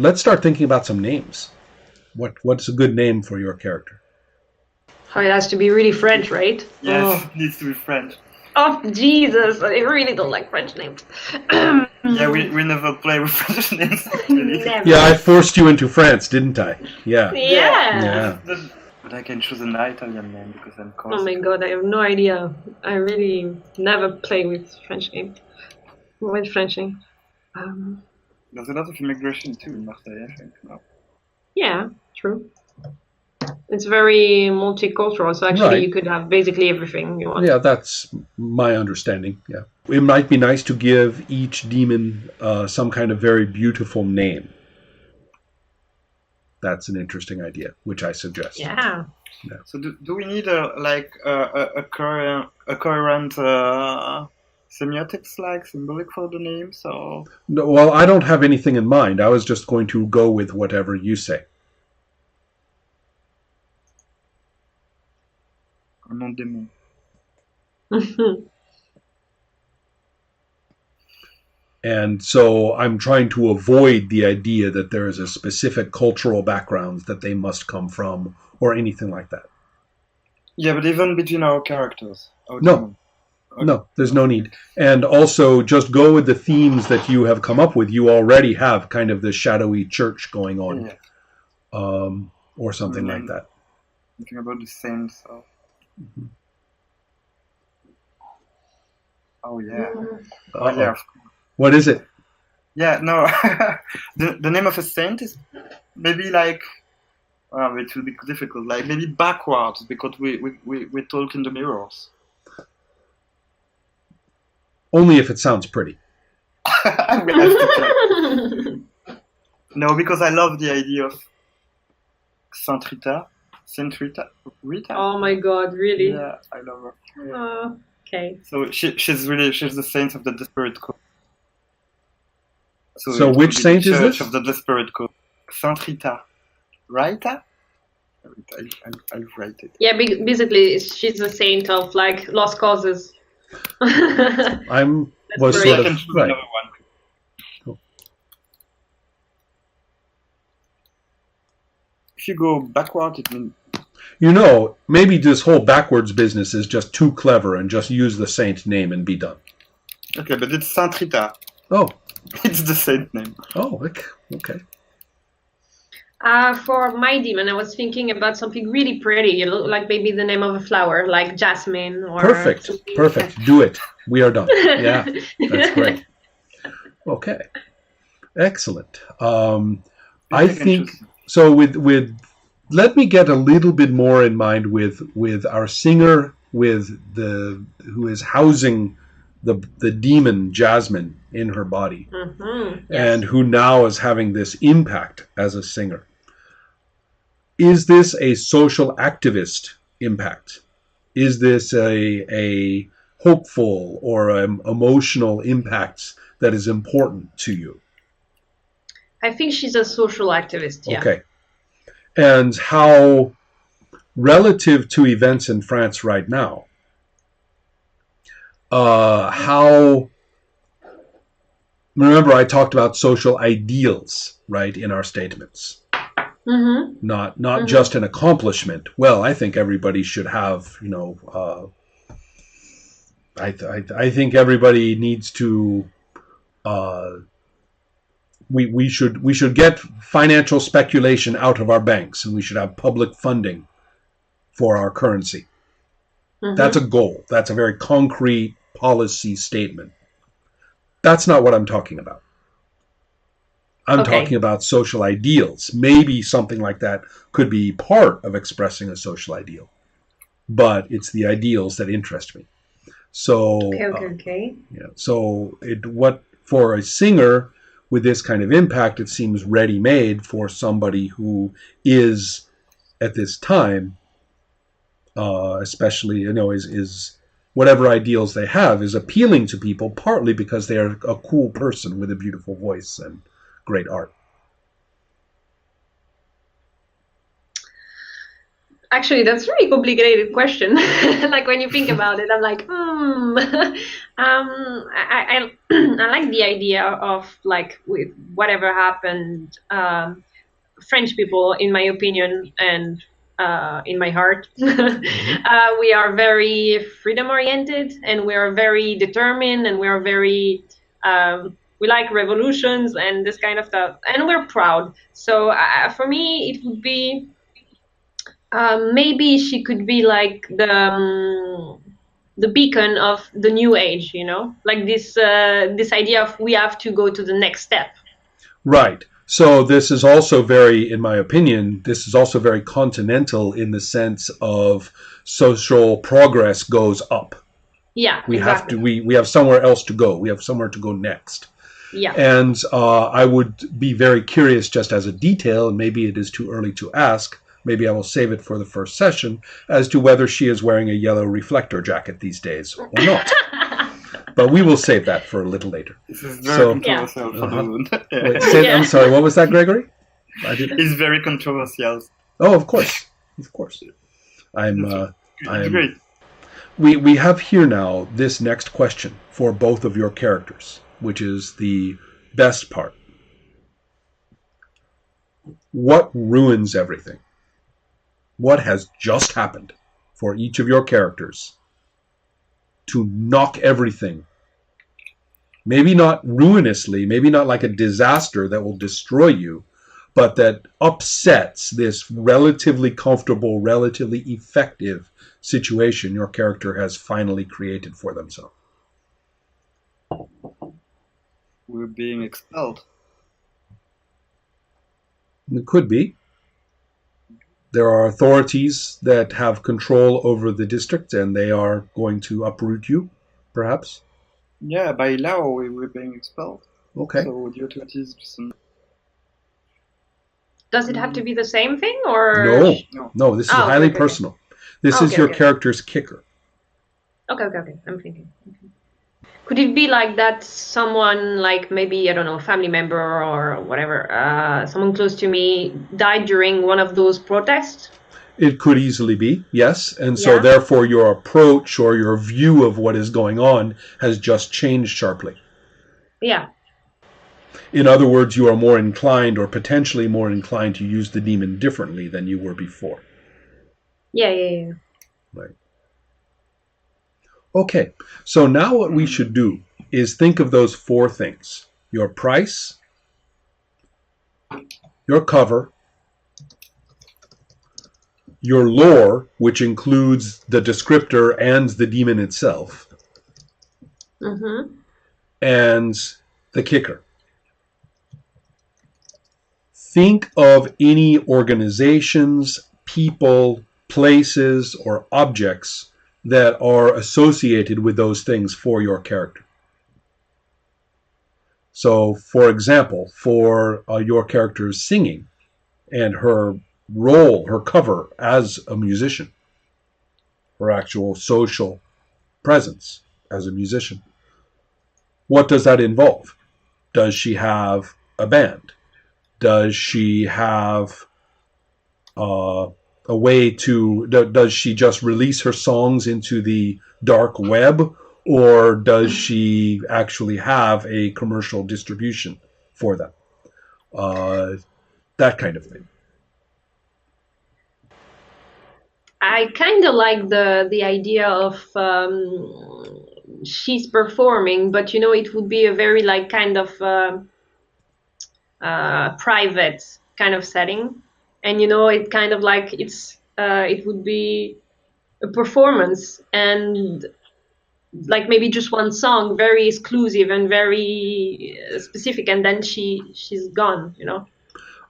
let's start thinking about some names. What's a good name for your character? Oh, it has to be really French, right? Yes, it needs to be French. Oh, Jesus. I really don't like French names. Yeah, we never play with French names, actually. Never. Yeah, I forced you into France, didn't I? Yeah. Yeah. But I can choose an Italian name because I'm Oh Corsican. my god, I have no idea. I really never play with French names. With French names. There's a lot of immigration too in Marseille, I think. No? Yeah, true. It's very multicultural, so actually Right. you could have basically everything you want. Yeah, that's my understanding. Yeah. It might be nice to give each demon some kind of very beautiful name. That's an interesting idea, which I suggest. Yeah. So do we need a coherent semiotics, like symbolic for the names, or? No, well, I don't have anything in mind. I was just going to go with whatever you say. Un nom de démon. And so I'm trying to avoid the idea that there is a specific cultural background that they must come from or anything like that. Yeah, but even between our characters. No. Okay. No, there's no need. And also just go with the themes that you have come up with. You already have kind of the shadowy church going on. Yeah. Or something like that. Thinking about the saints. So. Mm-hmm. Oh, yeah. Oh, yeah. What is it? Yeah, no. the name of a saint is maybe like, it will be difficult, like maybe backwards, because we talk in the mirrors. Only if it sounds pretty. I will have to check. No, because I love the idea of Saint Rita. Saint Rita? Rita? Oh my god, really? Yeah, I love her. Oh, okay. So she's the saint of the Desperate Cause. So which saint is this? Of the Desperate Cause. Saint Rita. Rita? I'll write it. Yeah, basically she's a saint of like lost causes. Was sort of right. Cool. If you go backward, it means. You know, maybe this whole backwards business is just too clever and just use the saint name and be done. Okay, but it's Saint Rita. Oh. It's the saint name. Oh, okay. For my demon, I was thinking about something really pretty, like maybe the name of a flower, like jasmine or. Perfect. Do it. We are done. Yeah, that's great. Okay, excellent. I think so. With let me get a little bit more in mind with our singer, who is housing the demon Jasmine in her body, and who now is having this impact as a singer. Is this a social activist impact? Is this a hopeful or emotional impact that is important to you? I think she's a social activist, yeah. Okay. And how, relative to events in France right now, remember I talked about social ideals, right, in our statements. Mm-hmm. Not just an accomplishment. Well, I think everybody should have, I think everybody needs to. We should get financial speculation out of our banks, and we should have public funding for our currency. Mm-hmm. That's a goal. That's a very concrete policy statement. That's not what I'm talking about. I'm talking about social ideals. Maybe something like that could be part of expressing a social ideal, but it's the ideals that interest me. So, okay. Yeah. So, for a singer with this kind of impact, it seems ready-made for somebody who is at this time, especially is whatever ideals they have is appealing to people, partly because they are a cool person with a beautiful voice and great art. Actually, that's a really complicated question. Like when you think about it, I'm like, I like the idea of like with whatever happened, French people, in my opinion, and in my heart, we are very freedom oriented, and we are very determined, and we are very we like revolutions and this kind of stuff, and we're proud. So for me, it would be. Maybe she could be like the beacon of the new age, you know, like this idea of we have to go to the next step. Right. So this is also very, in my opinion, this is also very continental in the sense of social progress goes up. Yeah, We exactly. have to. We have somewhere else to go. We have somewhere to go next. Yeah. And I would be very curious, just as a detail, and maybe it is too early to ask. Maybe I will save it for the first session, as to whether she is wearing a yellow reflector jacket these days or not. But we will save that for a little later. This is very controversial for Wait, I'm sorry, what was that, Gregory? It's very controversial. Oh, of course. Of course. I'm great. We have here now this next question for both of your characters, which is the best part. What ruins everything? What has just happened for each of your characters to knock everything? Maybe not ruinously, maybe not like a disaster that will destroy you, but that upsets this relatively comfortable, relatively effective situation your character has finally created for themselves. We're being expelled. It could be. There are authorities that have control over the district, and they are going to uproot you, perhaps. Yeah, by law we were being expelled. Okay. So the authorities just... Does it have to be the same thing, or No. This is highly personal. This is your character's kicker. Okay. I'm thinking. Could it be like that someone, like maybe, I don't know, a family member or whatever, someone close to me died during one of those protests? It could easily be, yes. And so therefore your approach or your view of what is going on has just changed sharply. Yeah. In other words, you are more inclined or potentially more inclined to use the demon differently than you were before. Yeah. Right. Okay, so now what we should do is think of those four things. Your price, your cover, your lore, which includes the descriptor and the demon itself, and the kicker. Think of any organizations, people, places, or objects that are associated with those things for your character. So, for example, for your character's singing and her role, her cover as a musician, her actual social presence as a musician, what does that involve? Does she have a band? Does she have a way to, does she just release her songs into the dark web, or does she actually have a commercial distribution for them? That kind of thing. I kind of like the idea of she's performing, but it would be a very like kind of private kind of setting. And it kind of like it would be a performance, and like maybe just one song, very exclusive and very specific, and then she's gone.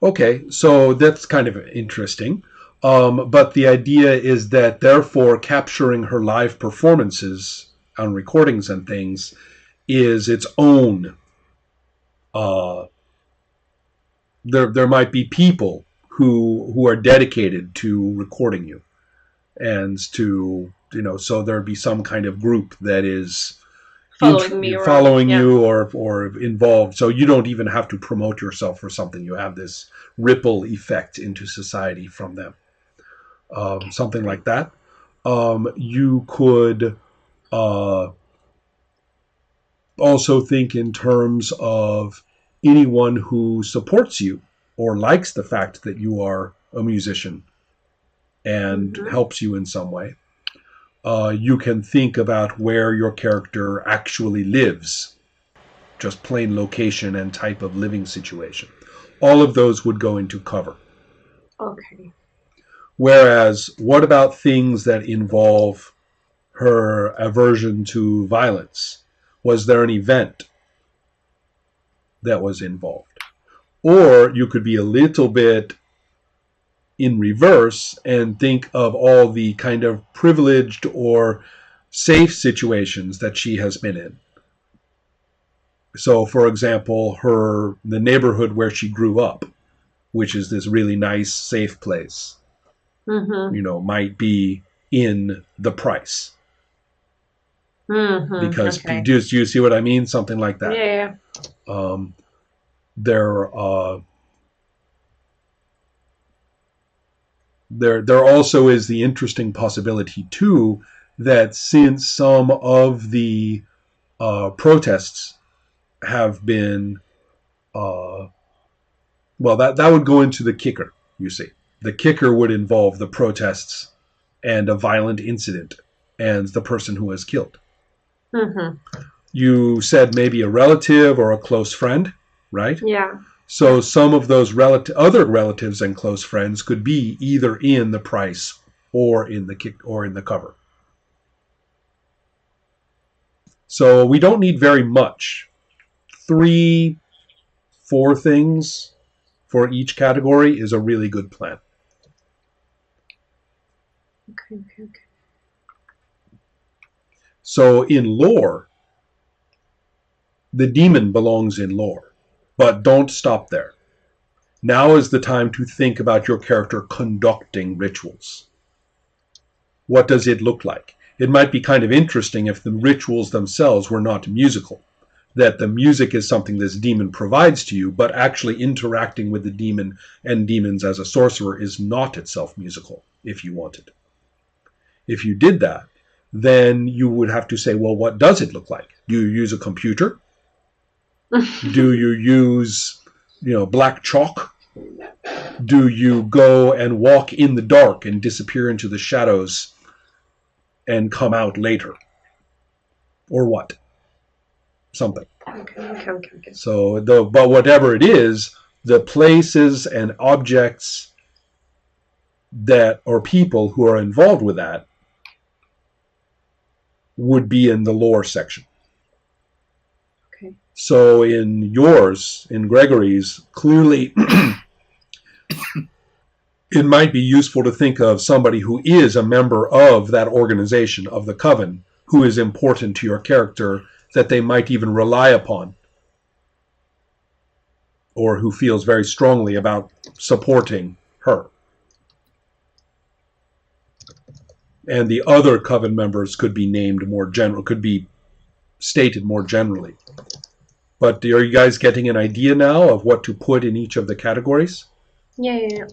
Okay, so that's kind of interesting. But the idea is that therefore capturing her live performances on recordings and things is its own. There might be people who are dedicated to recording you, and to so there'd be some kind of group that is following you or involved. So you don't even have to promote yourself or something. You have this ripple effect into society from them. something like that. You could also think in terms of anyone who supports you or likes the fact that you are a musician and helps you in some way. You can think about where your character actually lives, just plain location and type of living situation. All of those would go into cover. Okay. Whereas, what about things that involve her aversion to violence? Was there an event that was involved? Or you could be a little bit in reverse and think of all the kind of privileged or safe situations that she has been in. So, for example, the neighborhood where she grew up, which is this really nice, safe place, might be in the price. Because do you see what I mean? Something like that. Yeah. There also is the interesting possibility too that since some of the protests have been that would go into the kicker. You see, the kicker would involve the protests and a violent incident and the person who was killed. You said maybe a relative or a close friend, right? Yeah. So some of those other relatives and close friends could be either in the price or in the cover. So we don't need very much. 3-4 things for each category is a really good plan. Okay. So in lore, the demon belongs in lore. But don't stop there. Now is the time to think about your character conducting rituals. What does it look like? It might be kind of interesting if the rituals themselves were not musical. That the music is something this demon provides to you, but actually interacting with the demon and demons as a sorcerer is not itself musical, if you wanted. If you did that, then you would have to say, well, what does it look like? Do you use a computer? Do you use, black chalk? Do you go and walk in the dark and disappear into the shadows and come out later? Or what? Something. Okay. So, but whatever it is, the places and objects or people who are involved with that would be in the lore section. So in Gregory's, clearly it might be useful to think of somebody who is a member of that organization, of the coven, who is important to your character, that they might even rely upon, or who feels very strongly about supporting her. And the other coven members could be named more general, could be stated more generally. But are you guys getting an idea now of what to put in each of the categories? Yeah.